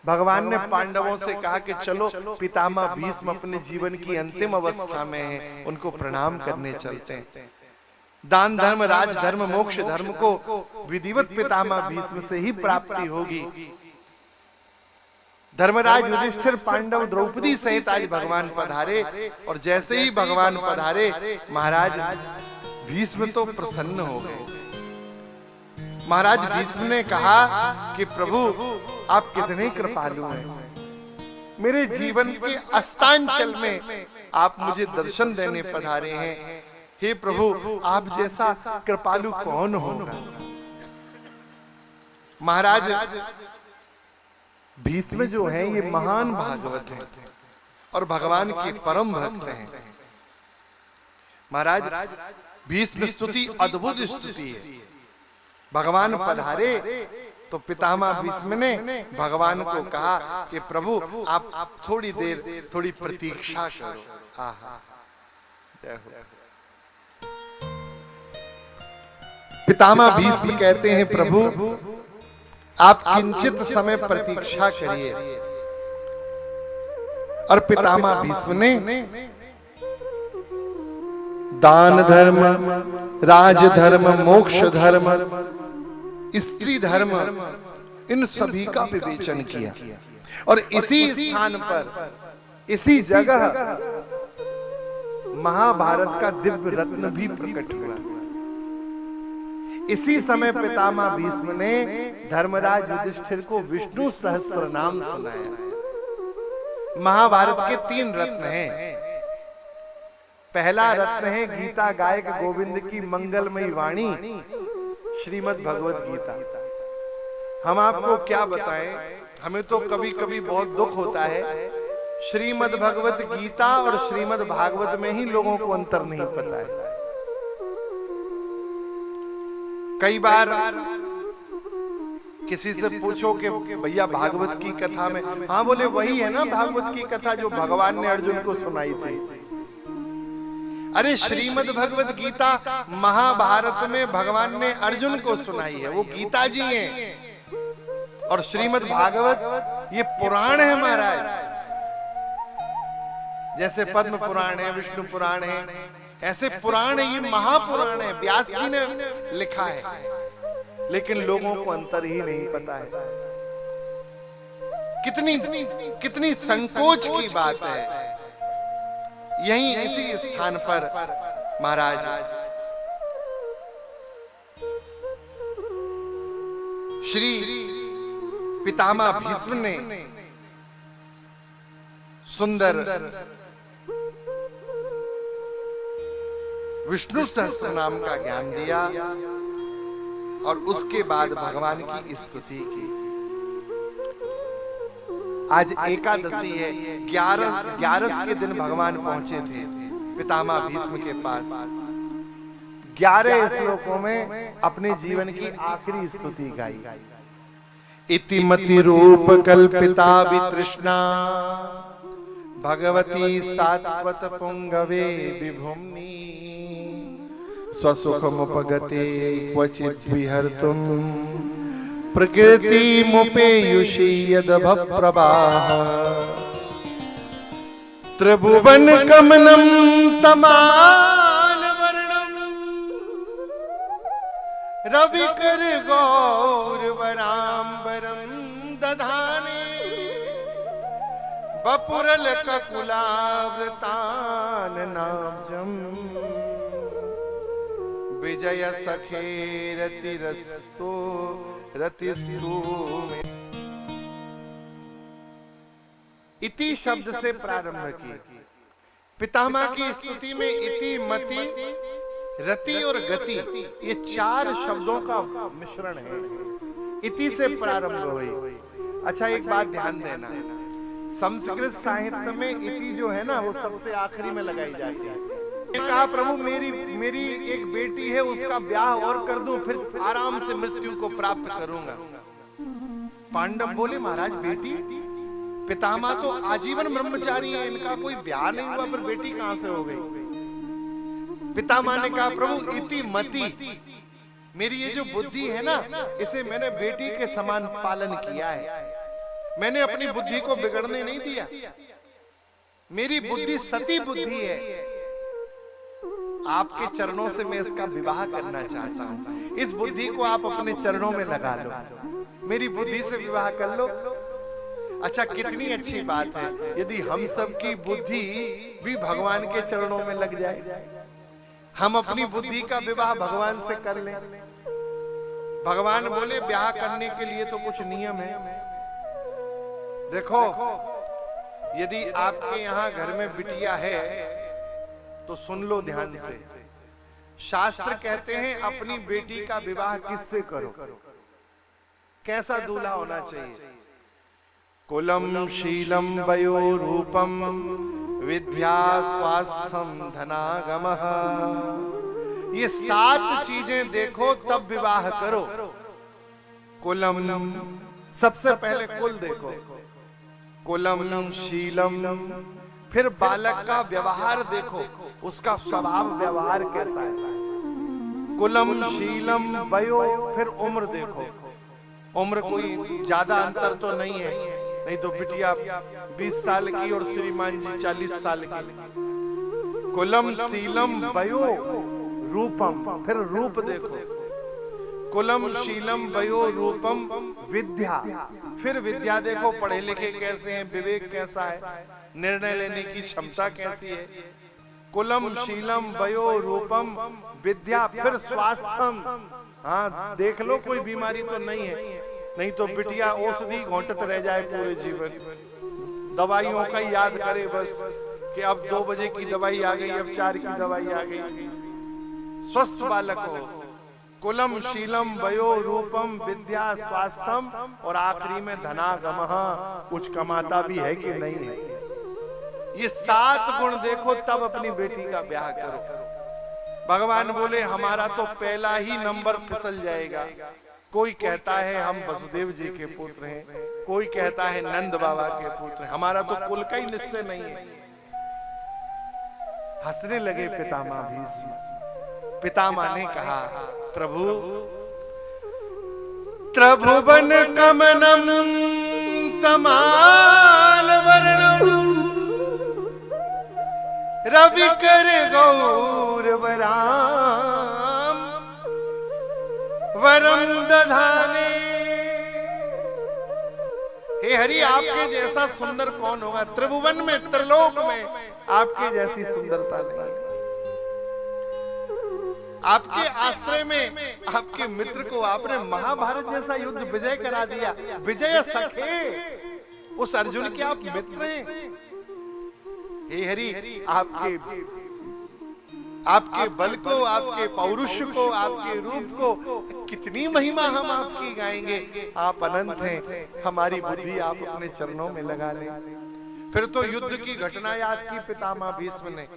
भगवान ने पांडवों से कहा कि चलो पितामह भीष्म अपने जीवन की अंतिम अवस्था में हैं, उनको प्रणाम करने चलते हैं। दान धर्म राज धर्म मोक्ष धर्म को विधिवत पितामह भीष्म से ही प्राप्ति होगी। धर्मराज युधिष्ठिर पांडव द्रौपदी सहित आज भगवान पधारे, और जैसे ही भगवान पधारे महाराज भीष्म तो प्रसन्न हो गए। महाराज भीष्म ने कहा कि प्रभु आप कितने कृपालु हैं, मेरे जीवन के अस्तांचल में आप मुझे दर्शन देने पधारे हैं। हे प्रभु आप जैसा कृपालु कौन होगा। महाराज भीष्म जो हैं ये महान भागवत हैं और भगवान के परम भक्त हैं। महाराज भीष्म स्तुति अद्भुत स्तुति है। भगवान पधारे तो पितामह भीष्म ने भगवान को कहा कि प्रभु आप थोड़ी देर थोड़ी प्रतीक्षा करो। आहा जय हो। पितामह भीष्म कहते हैं प्रभु आप किंचित समय प्रतीक्षा करिए। और पितामह भीष्म ने दान धर्म राज धर्म मोक्ष धर्म स्त्री धर्म इन सभी का विवेचन किया, और इसी स्थान पर इसी जगह महाभारत का दिव्य रत्न भी प्रकट हुआ। इसी समय पितामह भीष्म ने धर्मराज युधिष्ठिर को विष्णु सहस्त्र नाम सुनाया। महाभारत के 3 रत्न हैं। पहला रत्न है गीता गायक गोविंद की मंगलमयी वाणी श्रीमद् भगवत गीता। हम आपको क्या बताएं, हमें तो कभी कभी बहुत दुख होता है, श्रीमद् भगवत गीता और श्रीमद् भागवत में ही लोगों को अंतर नहीं पता है। कई बार किसी से पूछो कि भैया भागवत की कथा में, हाँ बोले वही है ना भागवत की कथा जो भगवान ने अर्जुन को सुनाई थी। अरे श्रीमद् भगवत गीता महाभारत में भगवान ने अर्जुन को सुनाई है, वो गीता जी हैं। और श्रीमद् भागवत ये पुराण है महाराज, जैसे पद्म पुराण है विष्णु पुराण है, ऐसे पुराण ये महापुराण है, व्यास जी ने लिखा है। लेकिन लोगों को अंतर ही नहीं पता है। कितनी संकोच की बात है। यहीं इसी स्थान पर महाराज श्री पितामह भीष्म ने सुंदर विष्णु सहस्त्र नाम का ज्ञान दिया और उसके बाद भगवान की स्तुति की। आज एकादशी है, 11 के दिन भगवान पहुंचे थे पितामह भीष्म के पास। 11 श्लोकों में अपने जीवन की आखिरी स्तुति गाई। इतिमति रूप कल्पिता वितृष्णा भगवती सात्वत पुंगवे विभुम्नि स्वसुखमुपगते क्वचित् विहर्तुं प्रकृति मुपेयुषि यदभप्रवाह त्रिभुवन कमनं तमान वर्णं रविकर गौरवराम्बरं दधाने बपुरल ककुलावृतान नाभ्जं विजय सखे रतिरस्तो रतिस्तु में। इति शब्द से प्रारंभ की। पितामह की स्तुति में इति, मति, रति और गति ये 4 शब्दों का मिश्रण है। इति से प्रारंभ हुई। अच्छा एक बात ध्यान देना, संस्कृत साहित्य में इति जो है ना वो सबसे आखिरी में लगाई जाती है। कहा प्रभु मेरी एक बेटी है, उसका ब्याह और कर दूं, फिर आराम से मृत्यु को प्राप्त करूंगा। पांडव बोले महाराज बेटी, पितामह तो आजीवन ब्रह्मचारी है, इनका कोई ब्याह नहीं हुआ, पर बेटी कहां से हो गई। पितामह ने कहा प्रभु इति मति, मेरी ये जो बुद्धि है ना इसे मैंने बेटी के समान पालन किया है। मैंने अपनी बुद्धि को बिगड़ने नहीं दिया। मेरी बुद्धि सती बुद्धि है। आपके चरणों से मैं इसका विवाह करना चाहता हूं। इस बुद्धि को आप अपने चरणों में लगा लो, मेरी बुद्धि से विवाह कर लो। अच्छा, कितनी अच्छी बात है यदि हम सब की बुद्धि भी भगवान के चरणों में लग जाए। हम अपनी बुद्धि का विवाह भगवान से कर लें। भगवान बोले ब्याह करने के लिए तो कुछ नियम है। देखो, यदि आपके यहां घर में बिटिया है तो सुन लो ध्यान से। शास्त्र कहते हैं अपनी बेटी का विवाह किससे करो, कैसा दूल्हा होना चाहिए। कुलम शीलम वयो रूपम विद्या स्वास्थ्यम धनागमः। ये 7 चीजें देखो तब विवाह करो। कुलम, सबसे पहले कुल देखो। कुलम शीलम, फिर बालक का व्यवहार देखो, उसका स्वभाव व्यवहार कैसा है। कुलम शीलम वयो, फिर उम्र देखो। उम्र कोई ज्यादा अंतर तो नहीं है, नहीं तो बिटिया 20 साल की और श्रीमान जी 40 साल की। कुलम शीलम वयो रूपम, फिर रूप देखो। कुलम शीलम वयो रूपम विद्या, फिर विद्या देखो, पढ़े लिखे कैसे हैं, विवेक कैसा है, निर्णय लेने की क्षमता कैसी है। कुलम शीलम वयो रूपम विद्या, फिर स्वास्थ्यम। हाँ, देख लो कोई बीमारी तो नहीं है, नहीं तो बिटिया औषधि घोंटत रह जाए पूरे जीवन। दवाइयों का याद करे बस कि अब 2 बजे की दवाई आ गई, अब 4 की दवाई आ गई। स्वस्थ बालक हो। कुलम शीलम वयो रूपम विद्या स्वास्थ्यम, और आखिरी में धनागमः, कुछ कमाता भी है कि नहीं है। ये 7 गुण देखो तब अपनी बेटी का ब्याह करो। भगवान बोले हमारा तो पहला ही नंबर फिसल जाएगा। कोई कहता है हम वसुदेव जी के पुत्र हैं, कोई कहता है नंद बाबा के पुत्र हैं। हमारा तो कुल का ही निश्चय नहीं है। हंसने लगे पितामह भीष्म। पितामह ने कहा, प्रभु त्रिभुवन कमनम तमाल वर्णम रवि कर गौरव राम वरम दधाने। हे हरि, आपके जैसा सुंदर कौन होगा। त्रिभुवन में, त्रिलोक में आपके जैसी सुंदरता नहीं है। आपके आश्रय में आपके मित्र को आपने महाभारत जैसा युद्ध विजय करा दिया। विजय सखे, उस अर्जुन के आप मित्र हैं। हे हरि, आपके बल को, आपके पौरुष को, आपके रूप को, कितनी महिमा हम आपकी गाएंगे। आप अनंत हैं। हमारी बुद्धि आप अपने चरणों में लगा लें। फिर तो युद्ध की घटना याद की पितामह भीष्म ने।